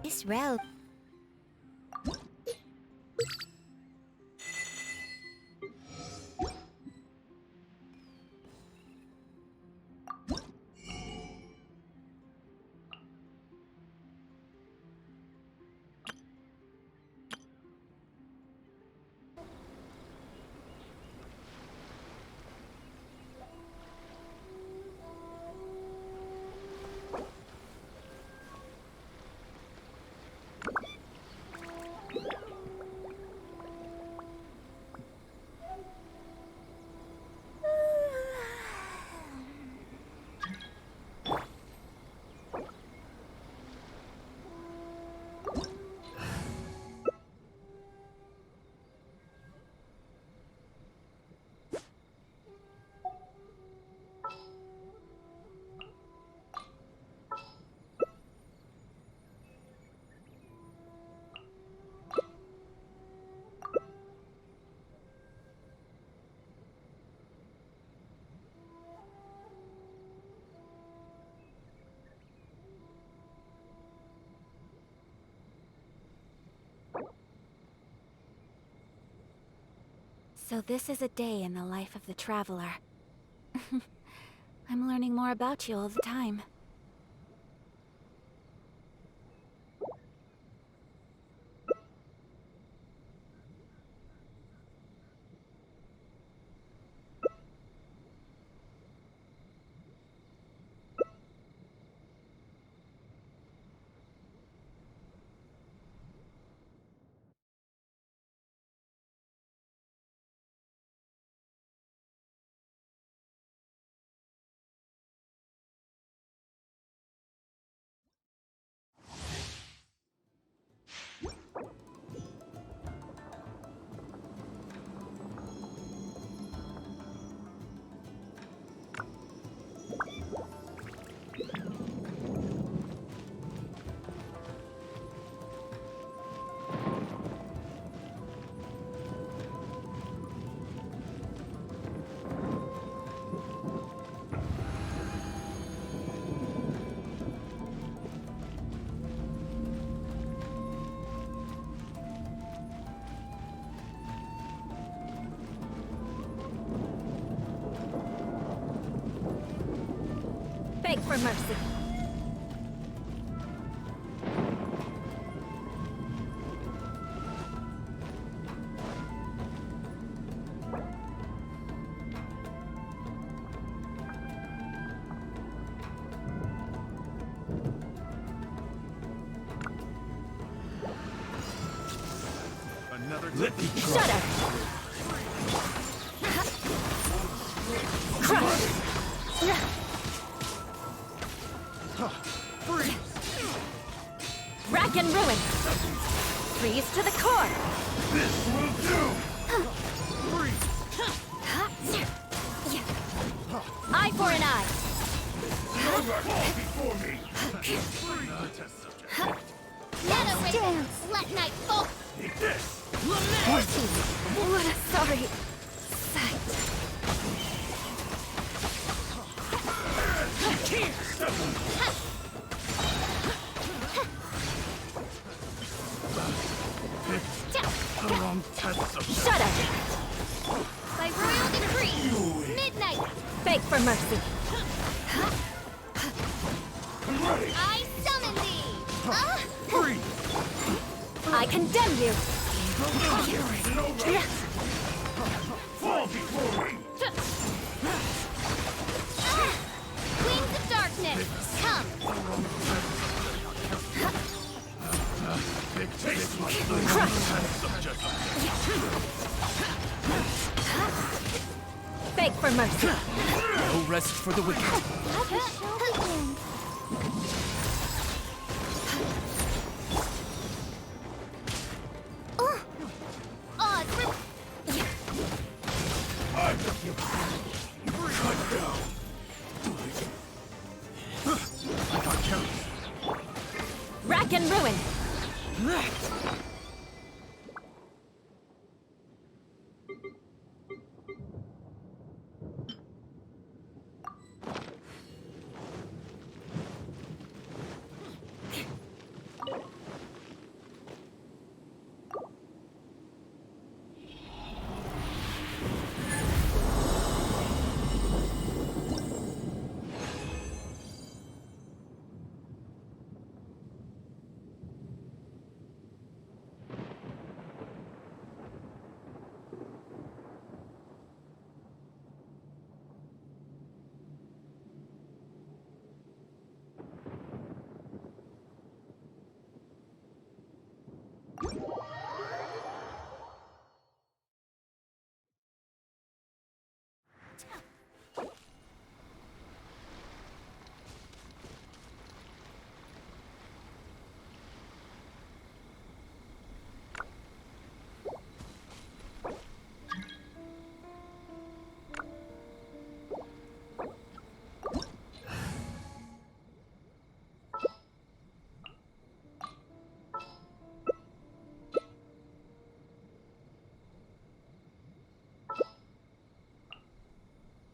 This robe. So this is a day in the life of the traveler. I'm learning more about you all the time. Beg for mercy. Another Let me try. Shut up! Crush! freeze! Rack and ruin! Freeze to the core! This will do! Freeze! Eye for an eye! Fall before me! Test subject. Shadow Raven, let night fall. Take this! What a sorry sight. The wrong test subject. Shut up! By royal decree, midnight, Beg for mercy. I'm ready! I summon thee. Freeze! I condemn you! Fall before me! Wings of darkness, come. Take this one. Crush! Test subject. Beg for mercy. No rest for the wicked. Odds for Cut down! I got carried. Rack and ruin!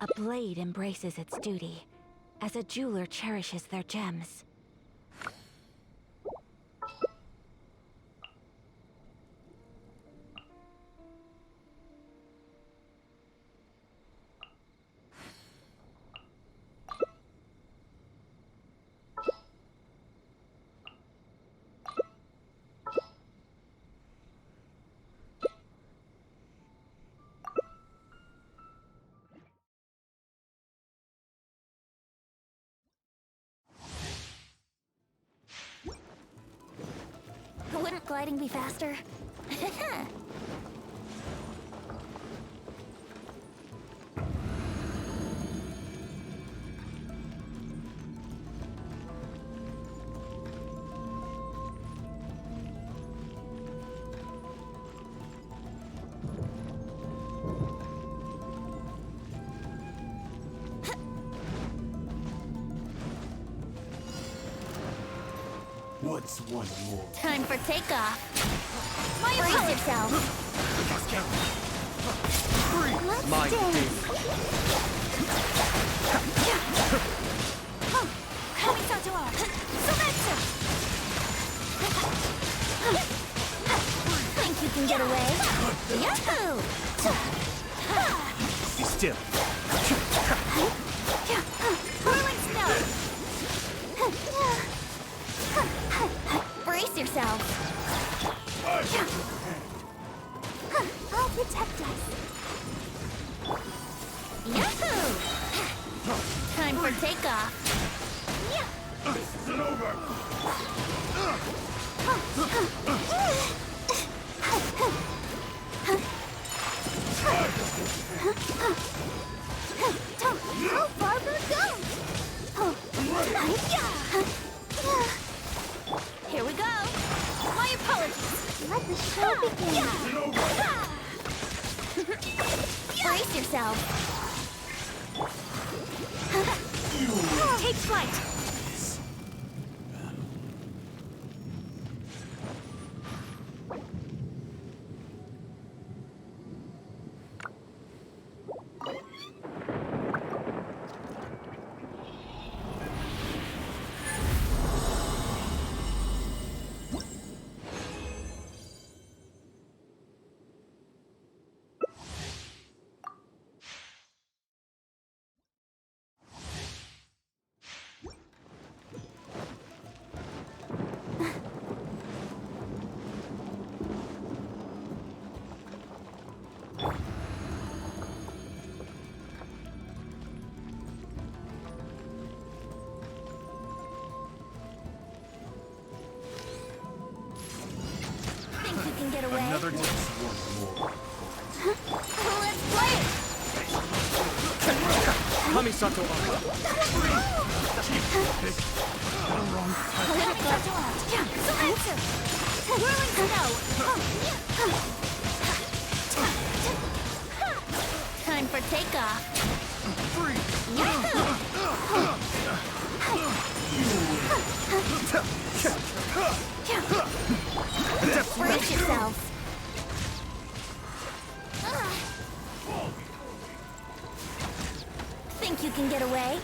A blade embraces its duty, as a jeweler cherishes their gems. Wouldn't gliding be faster? What's one more? Time for takeoff. Brace yourself. Just count. Let's My dance. Think you can get away? Yahoo! Be still. Whirling snow! Brace yourself! I'll protect us. Yahoo! Time for takeoff. This isn't over! How far will it go? Here we go! My apologies! Let the show begin. Brace yourself! Take flight! Think you can get away? Another dance. Let's play it! Kamisato Aka. Whirling snow! Time for takeoff. Brace yourself. Think you can get away?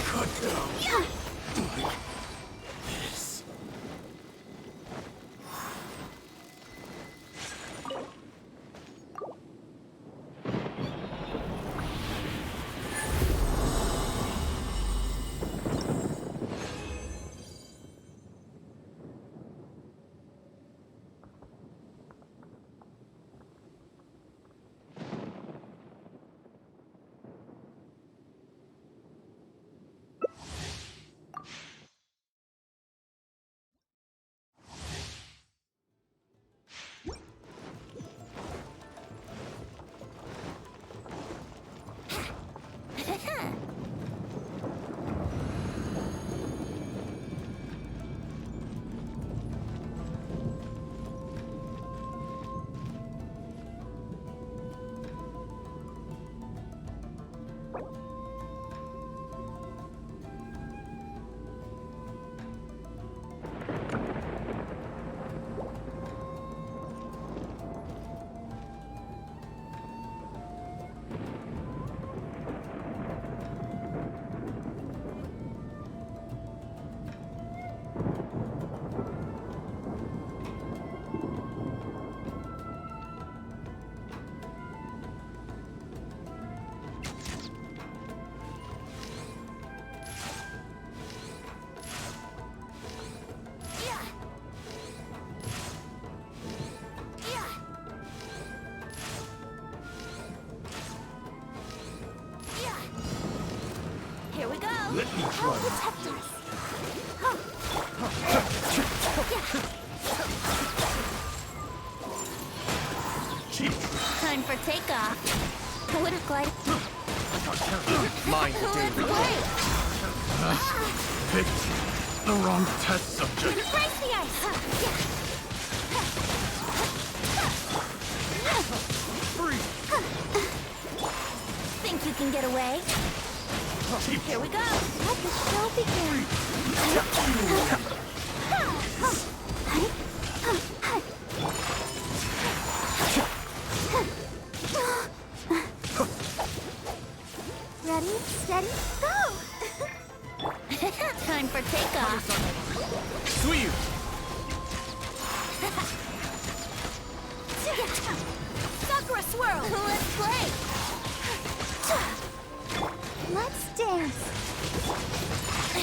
Cut down! This. Let me I'll try. protect us. Cheap. Time for takeoff. Water glide. Mine, Let's David. play. Picked the wrong test subject. Brace the ice. Think you can get away? Cheap. Here we go. Let the show begin. Ready, steady, go! Time for takeoff. Sweet. Sakura swirl. Let's play. Let's dance.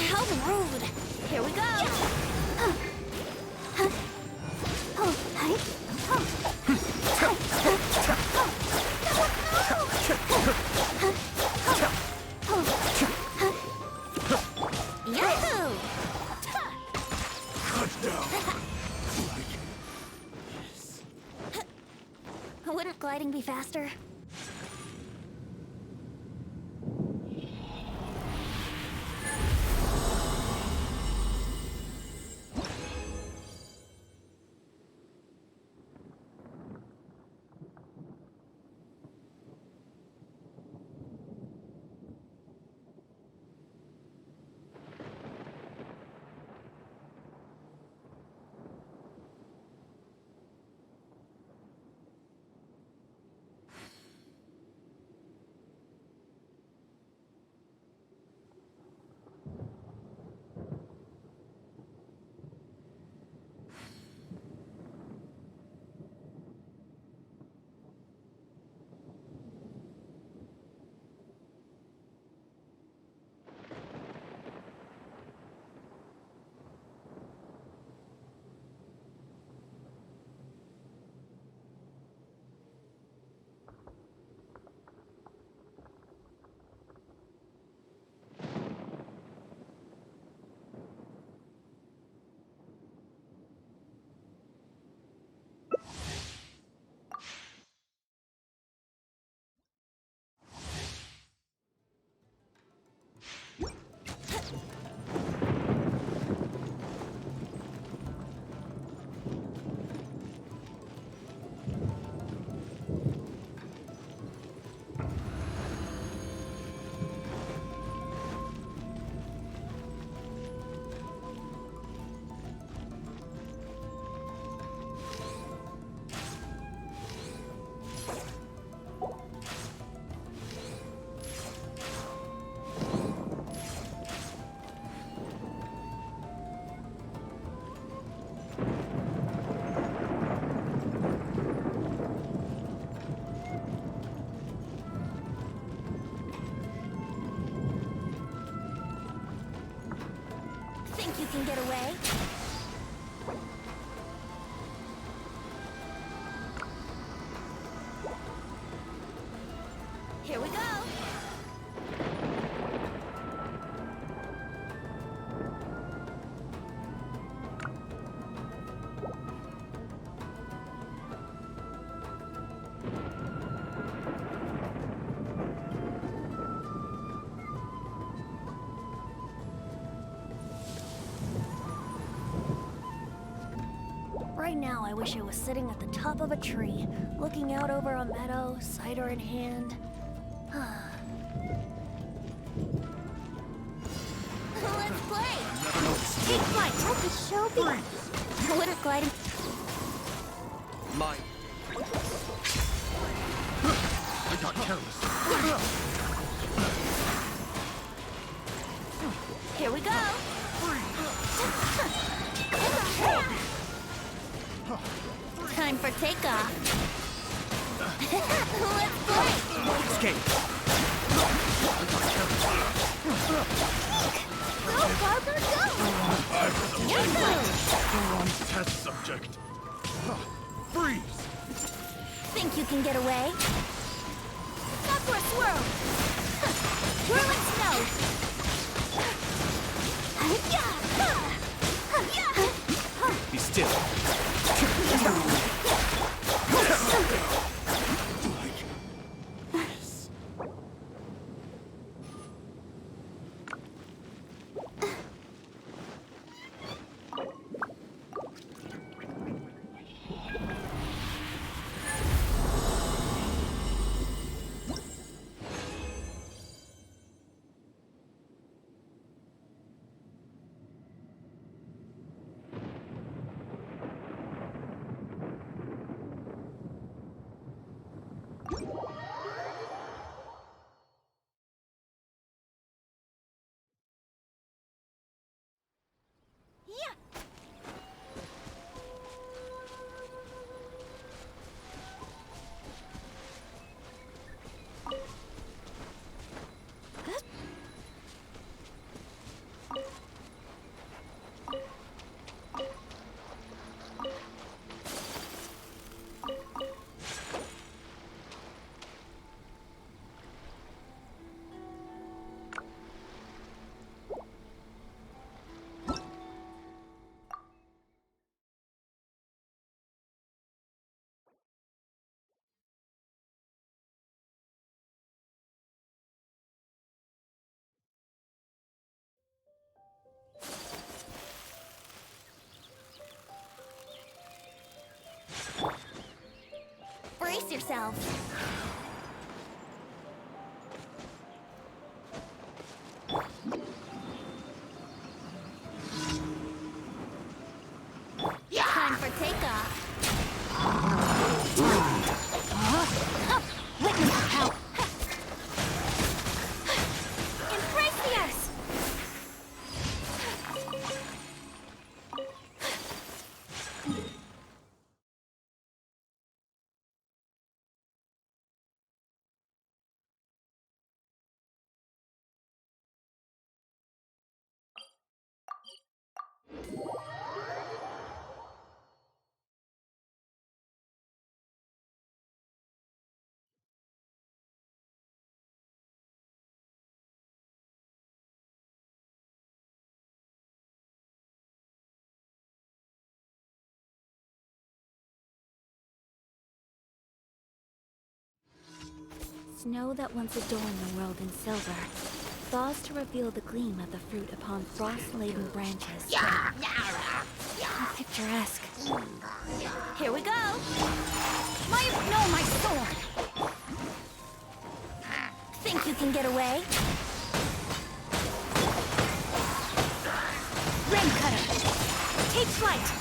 How rude. Here we go. Oh, hey, oh. Yahoo! Cut down. Wouldn't gliding be faster? Think you can get away? Here we go. Right now, I wish I was sitting at the top of a tree, looking out over a meadow, cider in hand. Let's play! Take flight! Let the show begin. Water gliding. Mine. I got careless. Here we go! Time for takeoff. Let's play! Escape. Go, Barber, go! Yahoo! The wrong test subject. Freeze. Think you can get away? Sakura swirl! Whirling snow! yourselves. Time for takeoff. Witness how. Embrace the earth. Snow that once adorned the world in silver, thaws to reveal the gleam of the fruit upon frost-laden branches. How picturesque. Here we go! My sword! Think you can get away? Rain Cutter! Take flight!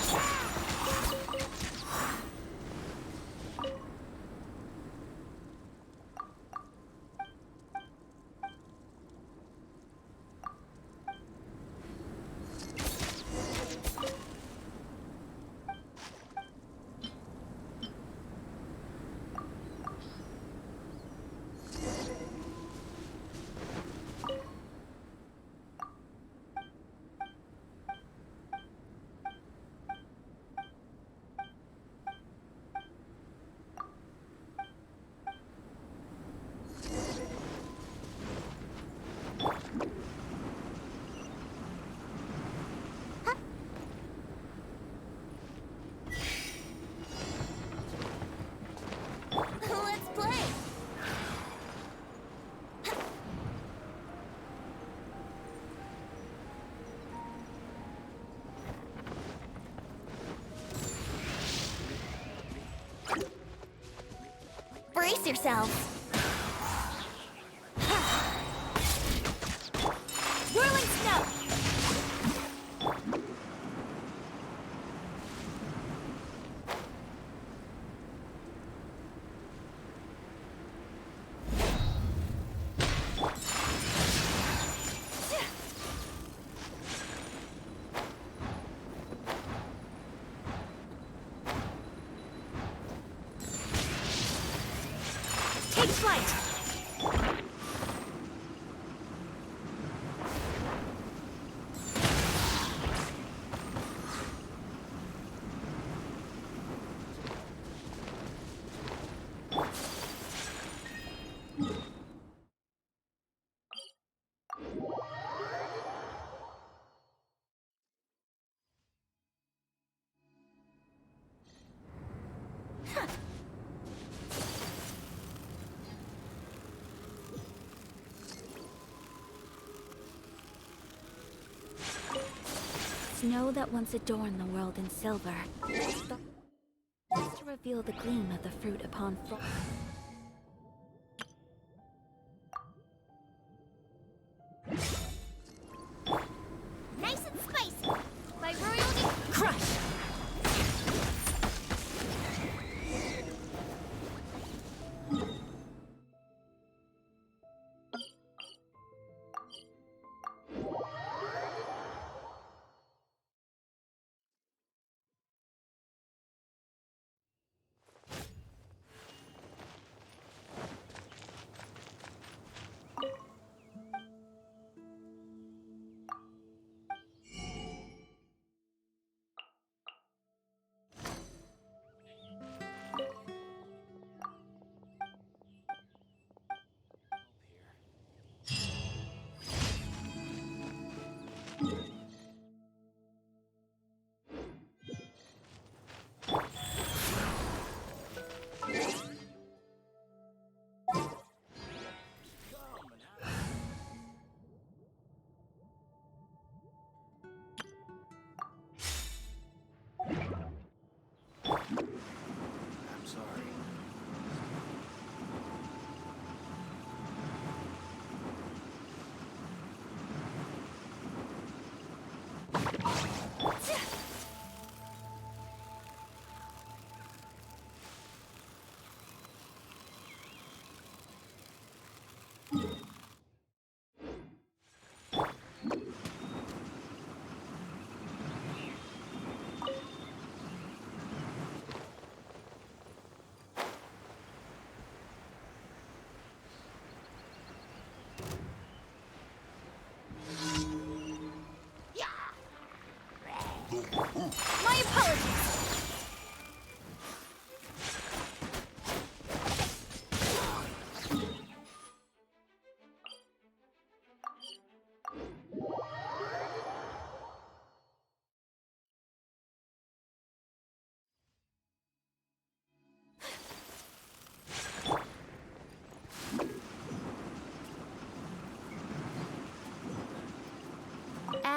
Let's play! Brace yourselves! Whirling snow! Take flight! Snow that once adorned the world in silver, starts to reveal the gleam of the fruit upon frost. Nice and spicy! By royalty, crush!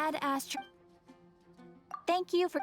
Ad Astra. Thank you for.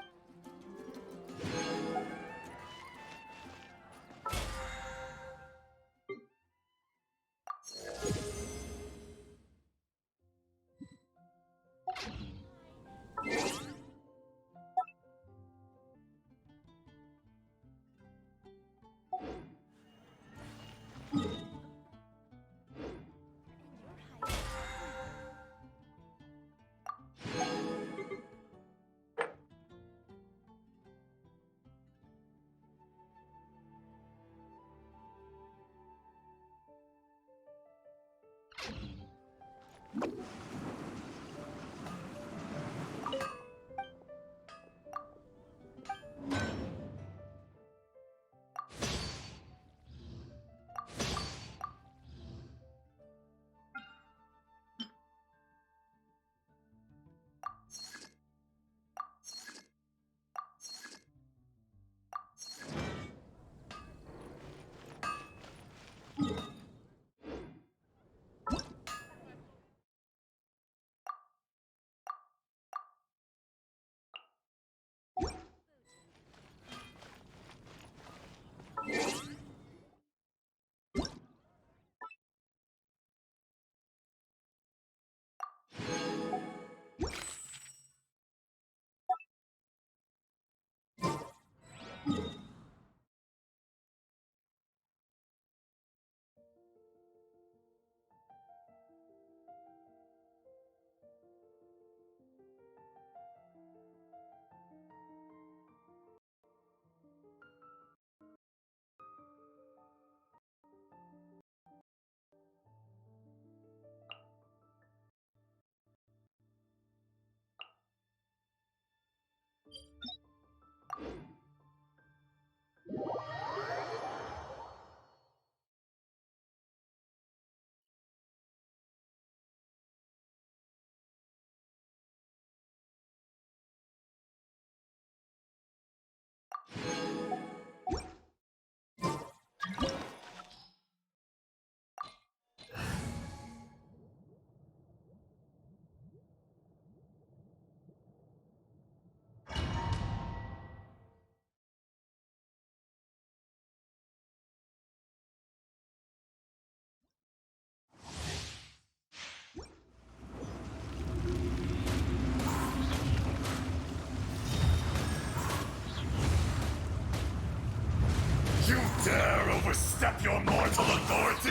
You dare overstep your mortal authority?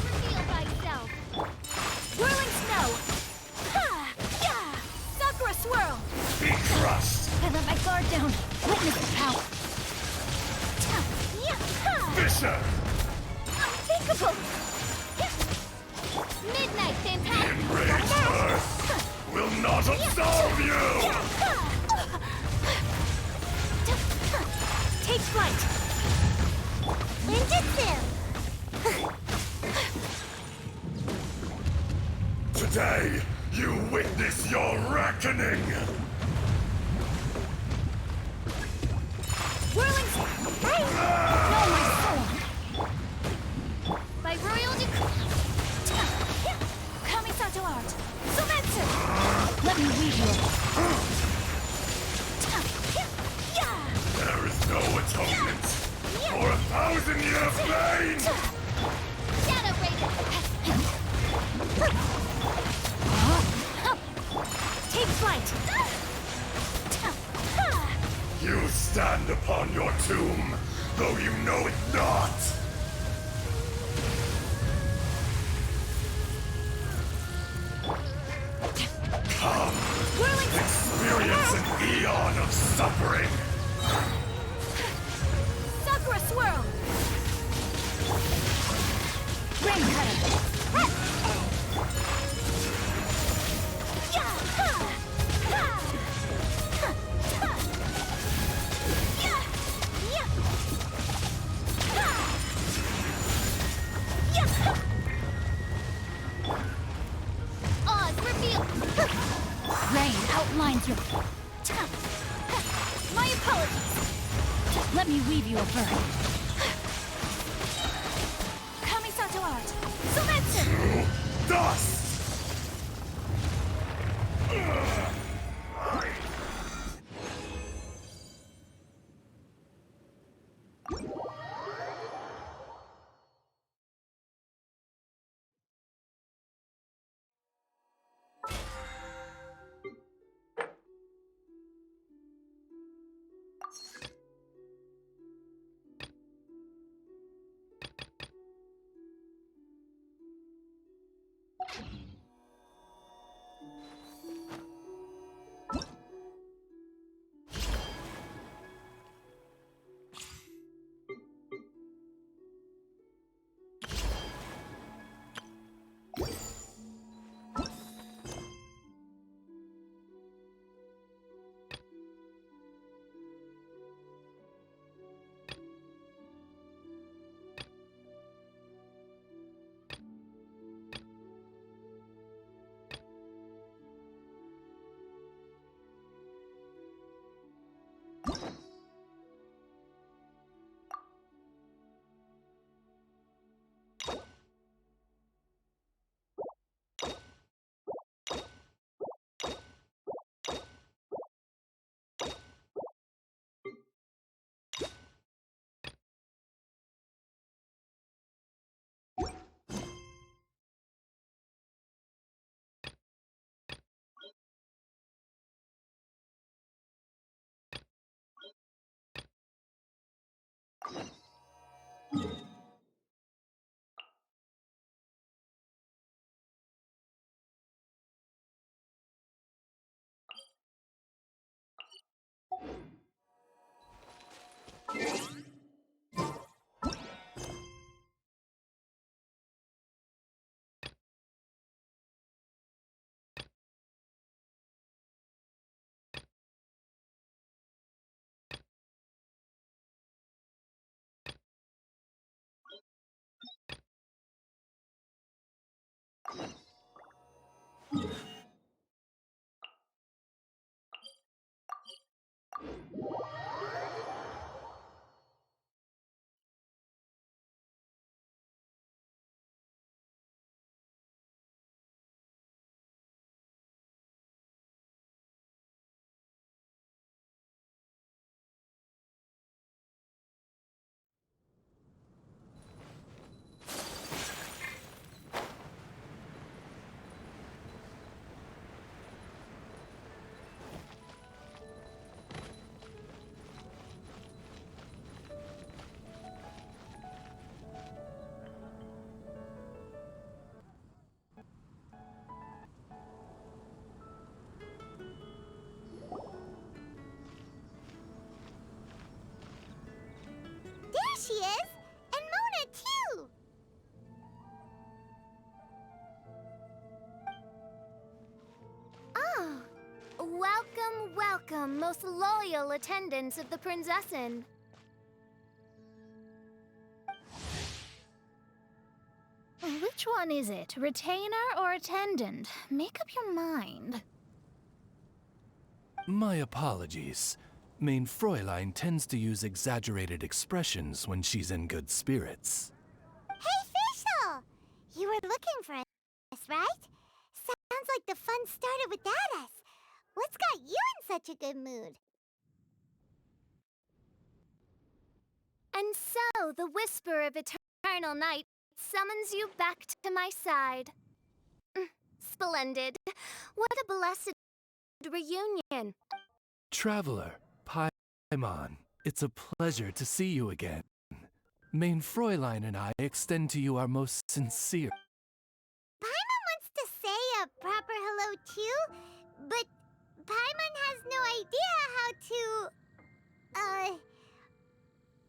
Reveal thyself. Whirling snow! Ha! Yeah! Sakura swirl! Be crushed! I let my guard down. Witness the power. Yeah. Ha. Fisher! Unthinkable! Midnight Fantastic. Enraged Earth will not absolve you! Take flight! Ninjutsu. Today, you witness your reckoning! Whirling Hey! No, my soul! By royal decree! Kamisato art! Sumetsu! Let me weave you! There is no atonement for 1,000-year pain! Shadow Raven. Take flight! You stand upon your tomb, though you know it not! Come, experience an eon of suffering! Sakura swirl! Rain cutter! Oz, reveal. Rain outlines your... My apologies! Let me weave you a bird. Kamisato art! Sumetsu! Dust! There she is! And Mona, too! Oh, welcome, welcome, most loyal attendants of the Prinzessin. Which one is it? Retainer or attendant? Make up your mind. My apologies. Main Fräulein tends to use exaggerated expressions when she's in good spirits. Hey, Fischl! You were looking for us, right? Sounds like the fun started without us. What's got you in such a good mood? And so, the whisper of eternal night summons you back to my side. Splendid. What a blessed reunion. Traveler, Paimon, it's a pleasure to see you again. Main Fräulein and I extend to you our most sincere... Paimon wants to say a proper hello too, but Paimon has no idea how to,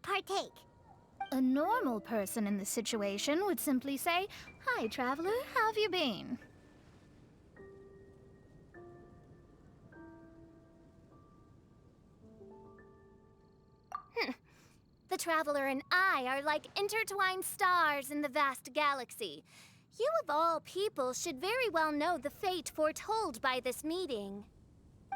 partake. A normal person in this situation would simply say, "Hi, traveler, how have you been?" The Traveler and I are like intertwined stars in the vast galaxy. You of all people should very well know the fate foretold by this meeting.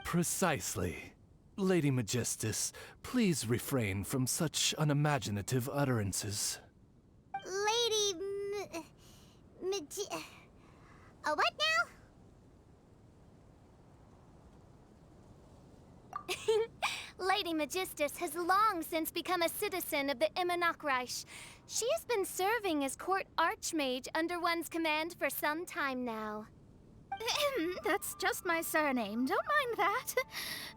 Precisely. Lady Magistus, please refrain from such unimaginative utterances. Lady what now? Lady Magistus has long since become a citizen of the Immonachreich. She has been serving as court archmage under one's command for some time now. That's just my surname. Don't mind that.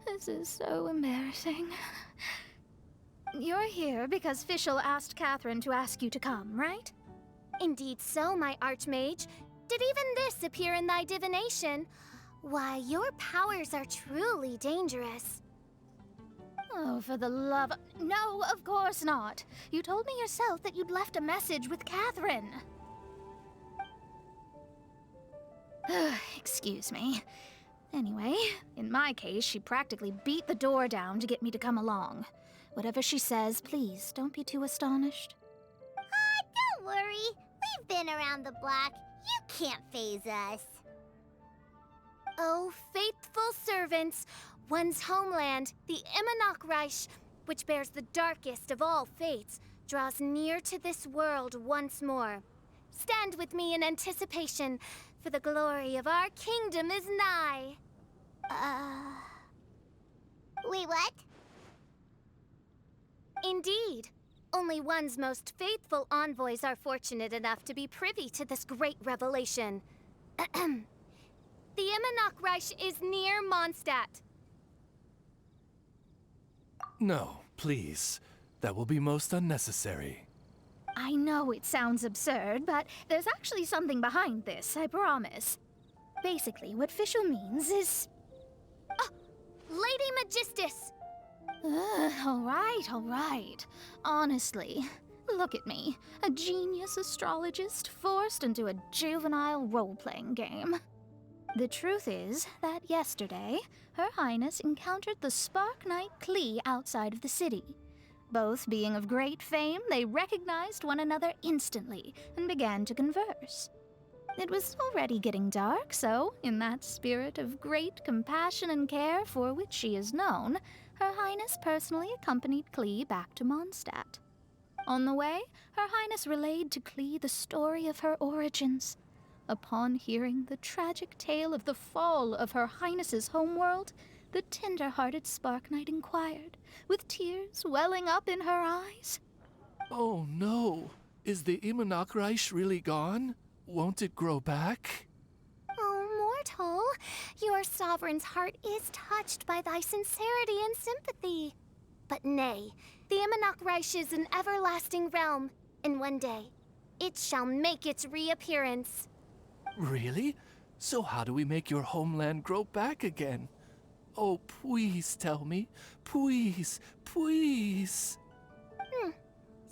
This is so embarrassing. You're here because Fischl asked Catherine to ask you to come, right? Indeed so, my archmage. Did even this appear in thy divination? Why, your powers are truly dangerous. Oh, for the love... No, of course not. You told me yourself that you'd left a message with Catherine. Excuse me. Anyway, in my case, she practically beat the door down to get me to come along. Whatever she says, please don't be too astonished. Don't worry. We've been around the block. You can't faze us. Oh, faithful servants, one's homeland, the Imanok Reich, which bears the darkest of all fates, draws near to this world once more. Stand with me in anticipation, for the glory of our kingdom is nigh. Wait, what? Indeed. Only one's most faithful envoys are fortunate enough to be privy to this great revelation. The Imanok Reich is near Mondstadt. No, please. That will be most unnecessary. I know it sounds absurd, but there's actually something behind this, I promise. Basically, what Fischl means is... Lady Magistus! All right. Honestly, look at me. A genius astrologist forced into a juvenile role-playing game. The truth is that yesterday, Her Highness encountered the Spark Knight Klee outside of the city. Both being of great fame, they recognized one another instantly and began to converse. It was already getting dark, so, in that spirit of great compassion and care for which she is known, Her Highness personally accompanied Klee back to Mondstadt. On the way, Her Highness relayed to Klee the story of her origins. Upon hearing the tragic tale of the fall of Her Highness's homeworld, the tender-hearted Spark Knight inquired, with tears welling up in her eyes. Oh no! Is the Imanok Reich really gone? Won't it grow back? Oh, mortal, your sovereign's heart is touched by thy sincerity and sympathy. But nay, the Imanok Reich is an everlasting realm, and one day, it shall make its reappearance. Really? So how do we make your homeland grow back again? Oh, please tell me. Please, please.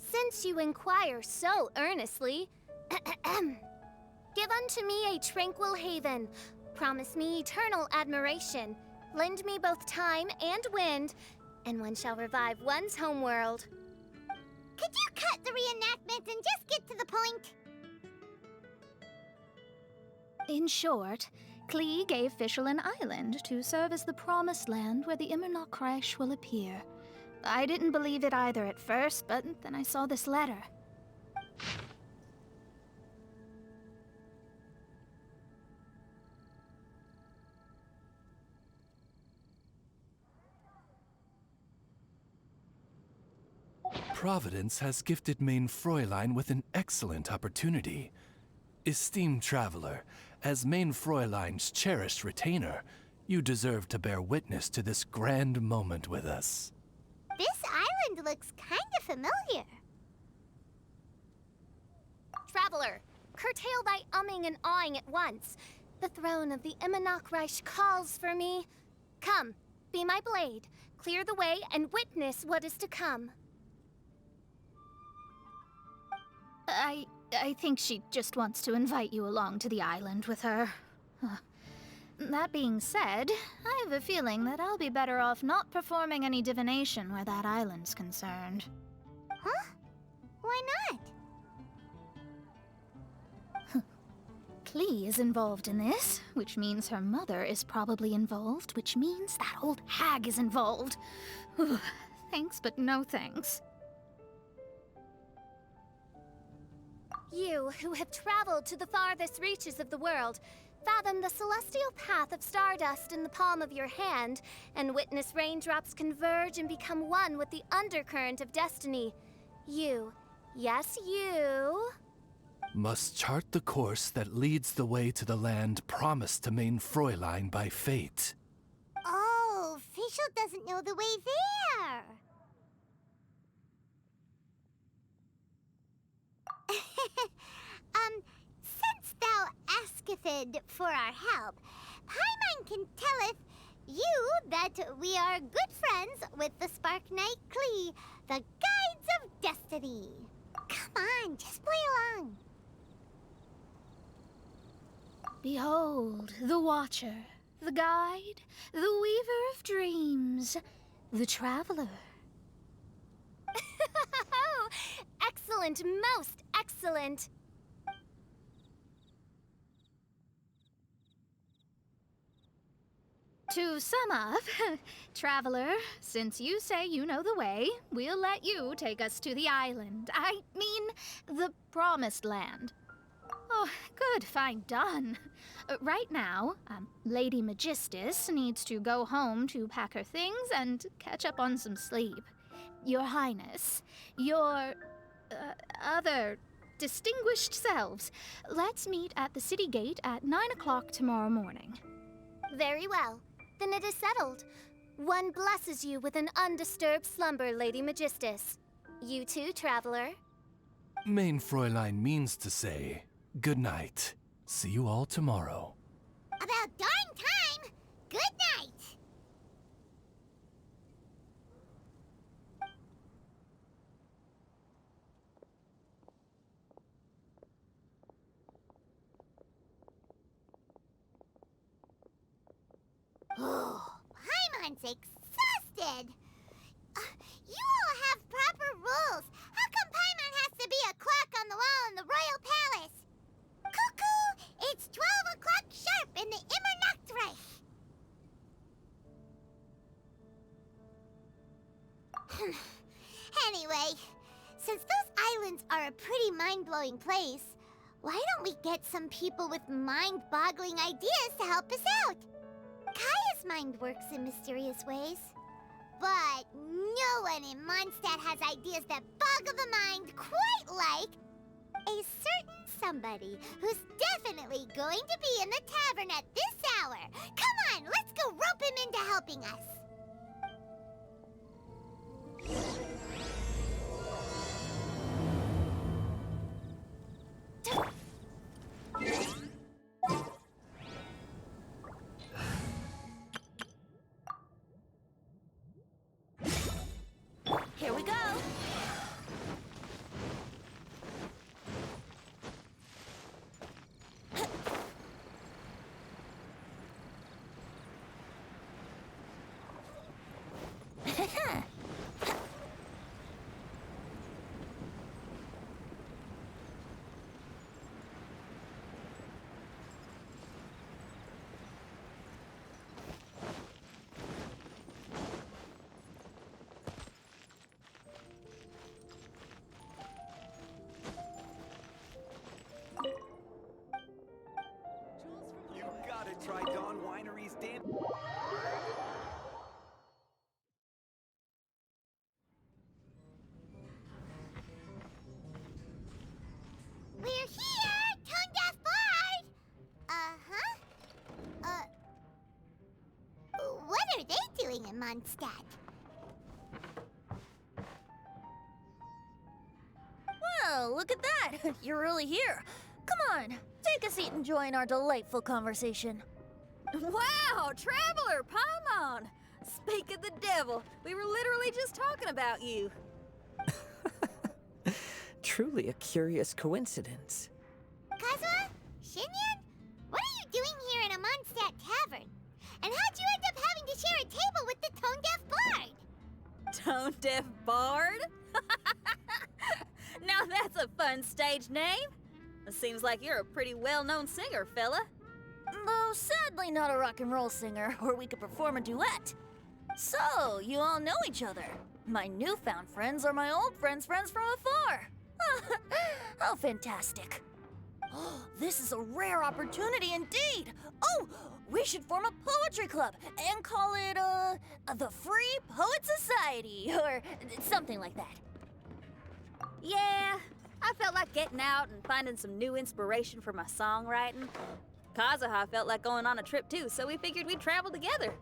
Since you inquire so earnestly, give unto me a tranquil haven, promise me eternal admiration, lend me both time and wind, and one shall revive one's homeworld. Could you cut the reenactment and just get to the point? In short, Klee gave Fischl an island to serve as the promised land where the Imanok Reich will appear. I didn't believe it either at first, but then I saw this letter. Providence has gifted Main Fräulein with an excellent opportunity. Esteemed traveler, as Main Fräulein's cherished retainer, you deserve to bear witness to this grand moment with us. This island looks kinda familiar. Traveler, curtail thy umming and awing at once. The throne of the Imanok Reich calls for me. Come, be my blade, clear the way, and witness what is to come. I think she just wants to invite you along to the island with her. That being said, I have a feeling that I'll be better off not performing any divination where that island's concerned. Huh? Why not? Klee is involved in this, which means her mother is probably involved, which means that old hag is involved. Thanks, but no thanks. You, who have traveled to the farthest reaches of the world, fathom the celestial path of stardust in the palm of your hand, and witness raindrops converge and become one with the undercurrent of destiny. You, yes you... Must chart the course that leads the way to the land promised to Main Fräulein by fate. Oh, Fischl doesn't know the way there. Since thou method for our help. Paimon can telleth you that we are good friends with the Spark Knight Klee, the Guides of Destiny. Come on, just play along. Behold, the Watcher, the Guide, the Weaver of Dreams, the Traveler. Excellent, most excellent. To sum up, Traveler, since you say you know the way, we'll let you take us to the island. I mean, the Promised Land. Oh, good, fine, done. Right now, Lady Magistus needs to go home to pack her things and catch up on some sleep. Your Highness, your other distinguished selves, let's meet at the city gate at 9 o'clock tomorrow morning. Very well. Then it is settled. One blesses you with an undisturbed slumber, Lady Magistus. You too, Traveler. Main Fräulein means to say, good night. See you all tomorrow. About darn time! Good night! Paimon's exhausted! You all have proper rules. How come Paimon has to be a clock on the wall in the royal palace? Cuckoo! It's 12 o'clock sharp in the Immernachtreich! Anyway, since those islands are a pretty mind-blowing place, why don't we get some people with mind-boggling ideas to help us out? Kaya's mind works in mysterious ways. But no one in Mondstadt has ideas that boggle the mind quite like a certain somebody who's definitely going to be in the tavern at this hour. Come on, let's go rope him into helping us. Here we go. You gotta try Dawn Winery's Dan. We're here, Tone-Deaf Bard! What are they doing in Mondstadt? Well, look at that! You're really here. Come on, take a seat and join our delightful conversation. Wow, Traveler, Paimon! Speak of the devil, we were literally just talking about you. Truly a curious coincidence. Kazuha? Shinyan? What are you doing here in a Mondstadt tavern? And how'd you end up having to share a table with the Tone-Deaf Bard? Tone-Deaf Bard? Now that's a fun stage name. It seems like you're a pretty well-known singer, fella. Though sadly not a rock and roll singer, or we could perform a duet. So, you all know each other. My newfound friends are my old friends' friends from afar. How fantastic. This is a rare opportunity indeed. Oh, we should form a poetry club and call it, the Free Poet Society, or something like that. Yeah, I felt like getting out and finding some new inspiration for my songwriting. Kazuha felt like going on a trip too, so we figured we'd travel together.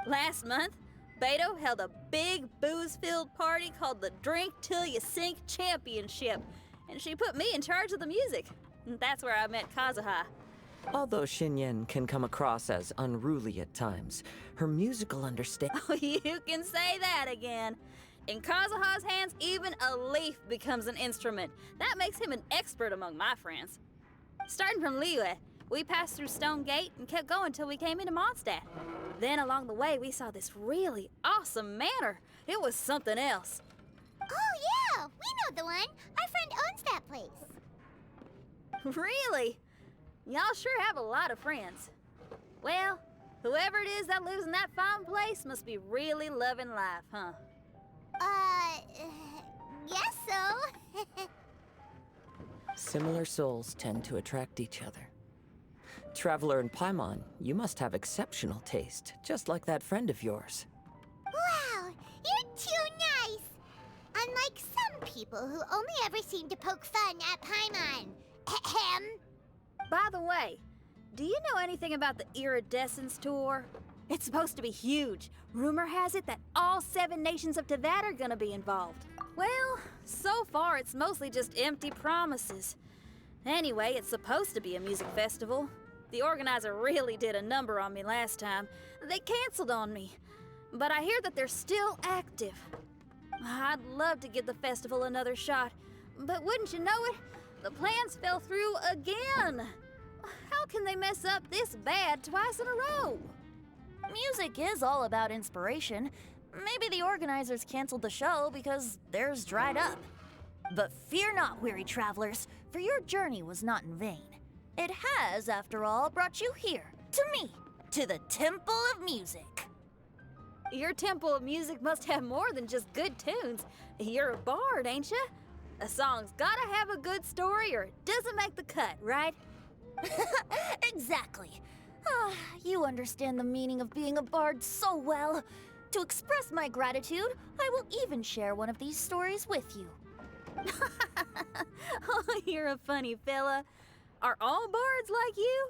Last month, Beto held a big booze-filled party called the Drink Till You Sink Championship, and she put me in charge of the music. And that's where I met Kazuha. Although Xinyan can come across as unruly at times, her musical understanding... Oh, you can say that again. In Kazuha's hands, even a leaf becomes an instrument. That makes him an expert among my friends. Starting from Liyue, we passed through Stone Gate and kept going till we came into Mondstadt. Then along the way, we saw this really awesome manor. It was something else. Oh yeah, we know the one. Our friend owns that place. Really? Y'all sure have a lot of friends. Well, whoever it is that lives in that fine place must be really loving life, huh? Guess so. Similar souls tend to attract each other. Traveler and Paimon, you must have exceptional taste, just like that friend of yours. Wow, you're too nice. Unlike some people who only ever seem to poke fun at Paimon. Ahem. By the way, do you know anything about the Iridescence Tour? It's supposed to be huge. Rumor has it that all 7 nations of Teyvat are gonna be involved. Well, so far it's mostly just empty promises. Anyway, it's supposed to be a music festival. The organizer really did a number on me last time. They canceled on me. But I hear that they're still active. I'd love to give the festival another shot. But wouldn't you know it, the plans fell through again. How can they mess up this bad twice in a row? Music is all about inspiration. Maybe the organizers canceled the show because theirs dried up. But fear not, weary travelers, for your journey was not in vain. It has, after all, brought you here, to me, to the Temple of Music. Your Temple of Music must have more than just good tunes. You're a bard, ain't ya? A song's gotta have a good story or it doesn't make the cut, right? Exactly. You understand the meaning of being a bard so well. To express my gratitude, I will even share one of these stories with you. Oh, you're a funny fella. Are all bards like you?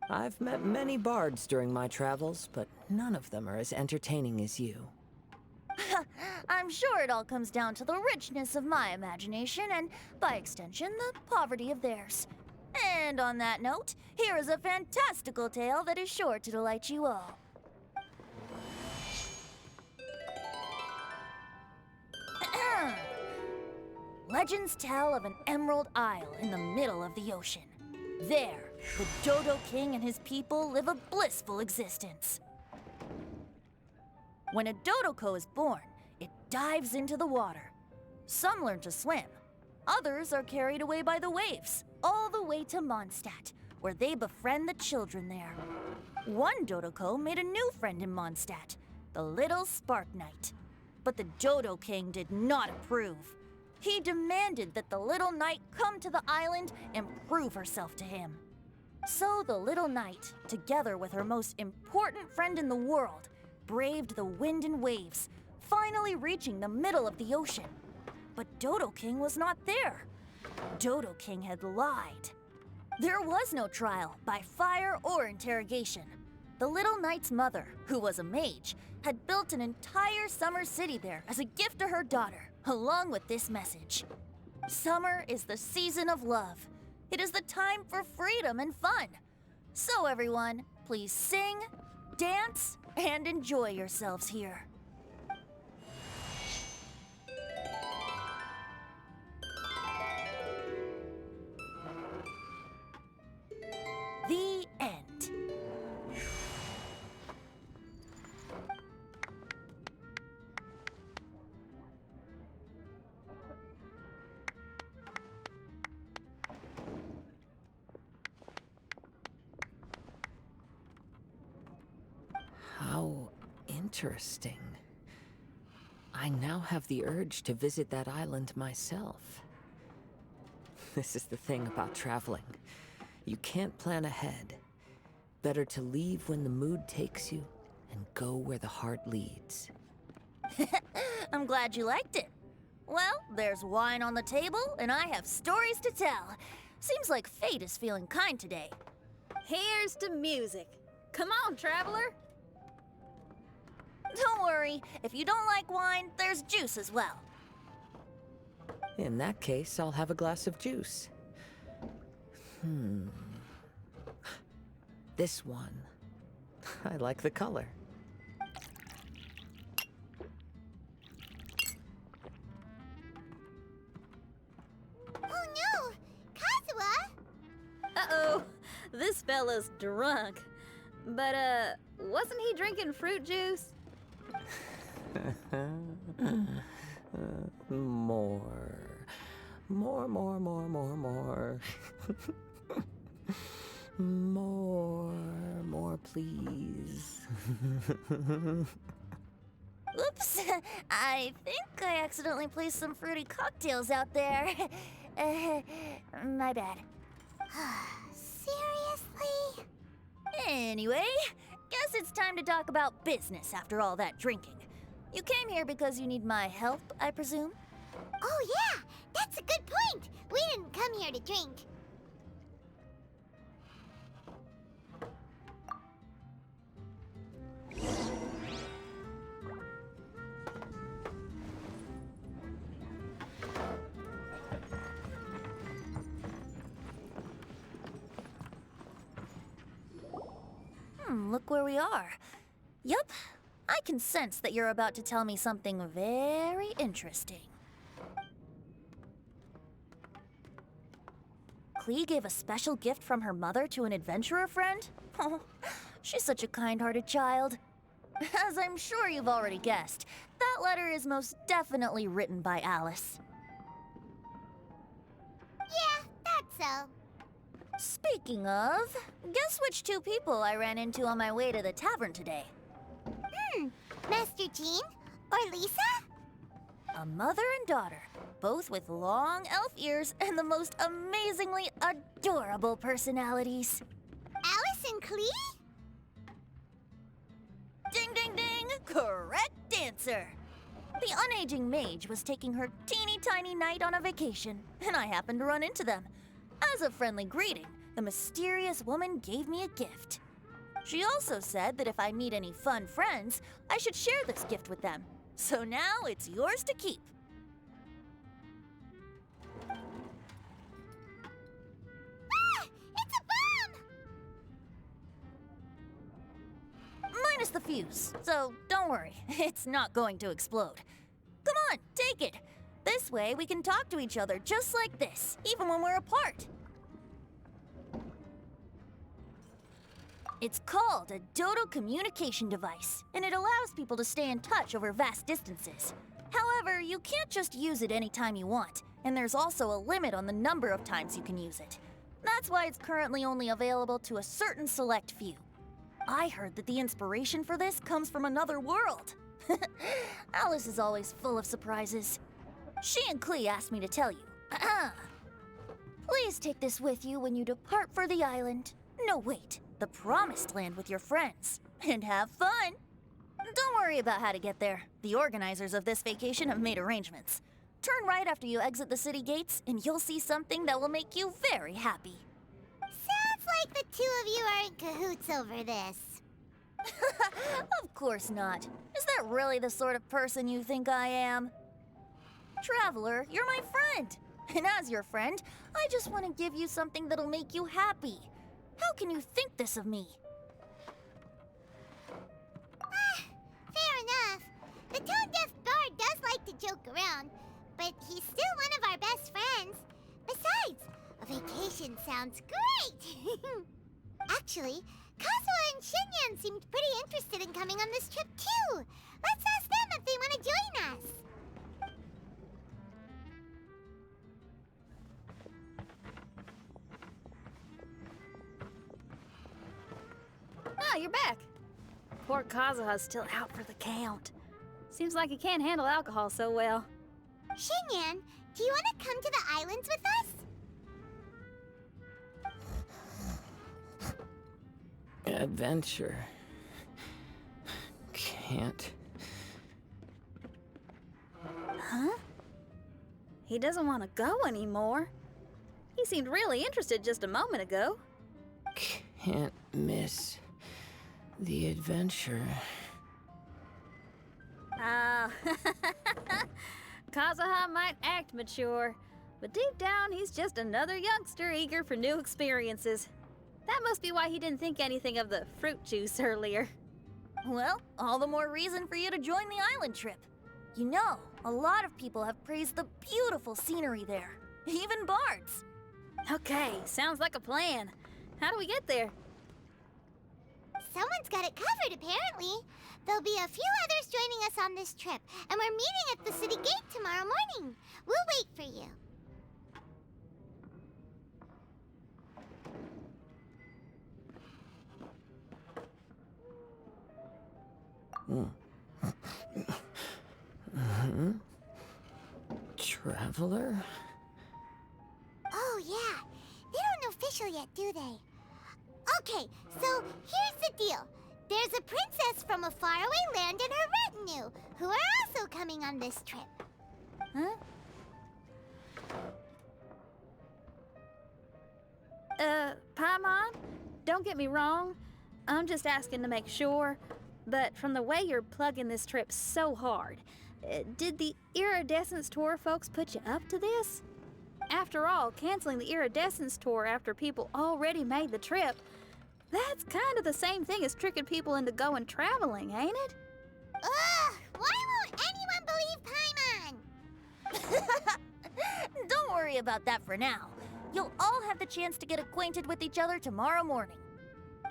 I've met many bards during my travels, but none of them are as entertaining as you. I'm sure it all comes down to the richness of my imagination and, by extension, the poverty of theirs. And on that note, here is a fantastical tale that is sure to delight you all. Legends tell of an emerald isle in the middle of the ocean. There, the Dodo King and his people live a blissful existence. When a Dodoko is born, it dives into the water. Some learn to swim. Others are carried away by the waves, all the way to Mondstadt, where they befriend the children there. One Dodoko made a new friend in Mondstadt, the little Spark Knight. But the Dodo King did not approve. He demanded that the little knight come to the island and prove herself to him. So the little knight, together with her most important friend in the world, braved the wind and waves, finally reaching the middle of the ocean. But Dodo King was not there. Dodo King had lied. There was no trial by fire or interrogation. The little knight's mother, who was a mage, had built an entire summer city there as a gift to her daughter, along with this message. Summer is the season of love. It is the time for freedom and fun. So everyone, please sing, dance, and enjoy yourselves here. The end. How interesting. I now have the urge to visit that island myself. This is the thing about traveling. You can't plan ahead. Better to leave when the mood takes you and go where the heart leads. I'm glad you liked it. Well, there's wine on the table, and I have stories to tell. Seems like fate is feeling kind today. Here's to music. Come on, traveler. Don't worry, if you don't like wine, there's juice as well. In that case, I'll have a glass of juice. this one. I like the color. Oh no! Kazuha! Uh-oh, this fella's drunk. But, wasn't he drinking fruit juice? More. More. More, please. Oops, I think I accidentally placed some fruity cocktails out there. My bad. Seriously? Anyway, guess it's time to talk about business after all that drinking. You came here because you need my help, I presume? Oh yeah! That's a good point! We didn't come here to drink. Look where we are. Yup, I can sense that you're about to tell me something very interesting. Klee gave a special gift from her mother to an adventurer friend? Oh, she's such a kind-hearted child. As I'm sure you've already guessed, that letter is most definitely written by Alice. Yeah, that's so. Speaking of, guess which two people I ran into on my way to the tavern today? Master Jean? Or Lisa? A mother and daughter, both with long elf ears and the most amazingly adorable personalities. Alice and Klee? Ding, ding, ding! Correct answer! The unaging mage was taking her teeny tiny knight on a vacation, and I happened to run into them. As a friendly greeting, the mysterious woman gave me a gift. She also said that if I meet any fun friends, I should share this gift with them. So now it's yours to keep. Ah! It's a bomb! Minus the fuse, so don't worry, it's not going to explode. Come on, take it. This way we can talk to each other just like this, even when we're apart. It's called a Dodo communication device, and it allows people to stay in touch over vast distances. However, you can't just use it anytime you want, and there's also a limit on the number of times you can use it. That's why it's currently only available to a certain select few. I heard that the inspiration for this comes from another world. Alice is always full of surprises. She and Klee asked me to tell you. Please take this with you when you depart for the island. No, wait, the Promised Land with your friends. And have fun! Don't worry about how to get there. The organizers of this vacation have made arrangements. Turn right after you exit the city gates, and you'll see something that will make you very happy. Sounds like the two of you are in cahoots over this. Of course not. Is that really the sort of person you think I am? Traveler, you're my friend. And as your friend, I just want to give you something that'll make you happy. How can you think this of me? Fair enough. The tone-deaf bard does like to joke around, but he's still one of our best friends. Besides, a vacation sounds great! Actually, Kazuha and Shinyan seemed pretty interested in coming on this trip too. Let's ask them if they want to join us. Ah, you're back. Poor Kazuha's still out for the count. Seems like he can't handle alcohol so well. Shinyan, do you want to come to the islands with us? Adventure. Can't. Huh? He doesn't want to go anymore. He seemed really interested just a moment ago. Can't miss the adventure. Ah, Kazuha might act mature, but deep down he's just another youngster eager for new experiences. That must be why he didn't think anything of the fruit juice earlier. Well, all the more reason for you to join the island trip. You know, a lot of people have praised the beautiful scenery there. Even bards. Okay, sounds like a plan. How do we get there? Someone's got it covered, apparently. There'll be a few others joining us on this trip, and we're meeting at the city gate tomorrow morning. We'll wait for you. Traveler? Oh, yeah. They don't know official yet, do they? Okay, so here's the deal. There's a princess from a faraway land and her retinue, who are also coming on this trip. Huh? Paimon, don't get me wrong. I'm just asking to make sure. But from the way you're plugging this trip so hard, did the Iridescence Tour folks put you up to this? After all, canceling the Iridescence Tour after people already made the trip, that's kind of the same thing as tricking people into going traveling, ain't it? Ugh! Why won't anyone believe Paimon? Don't worry about that for now. You'll all have the chance to get acquainted with each other tomorrow morning.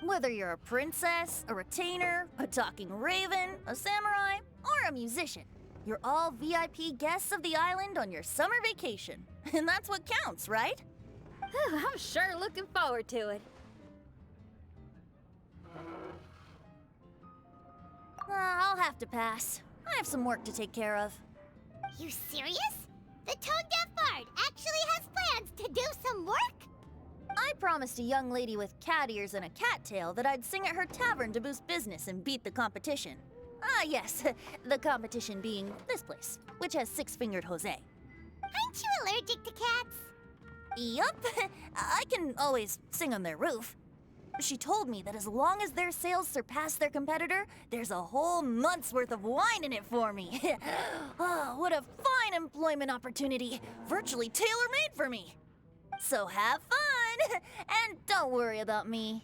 Whether you're a princess, a retainer, a talking raven, a samurai, or a musician, you're all VIP guests of the island on your summer vacation. And that's what counts, right? I'm sure looking forward to it. I'll have to pass. I have some work to take care of. You serious? The tone-deaf bard actually has plans to do some work? I promised a young lady with cat ears and a cattail that I'd sing at her tavern to boost business and beat the competition. Ah, yes, the competition being this place, which has six-fingered Jose. Aren't you allergic to cats? Yup, I can always sing on their roof. She told me that as long as their sales surpass their competitor, there's a whole month's worth of wine in it for me. Oh, what a fine employment opportunity, virtually tailor-made for me. So have fun, and don't worry about me.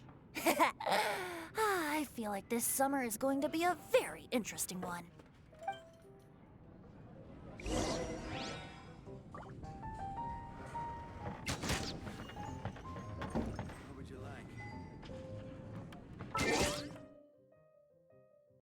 I feel like this summer is going to be a very interesting one.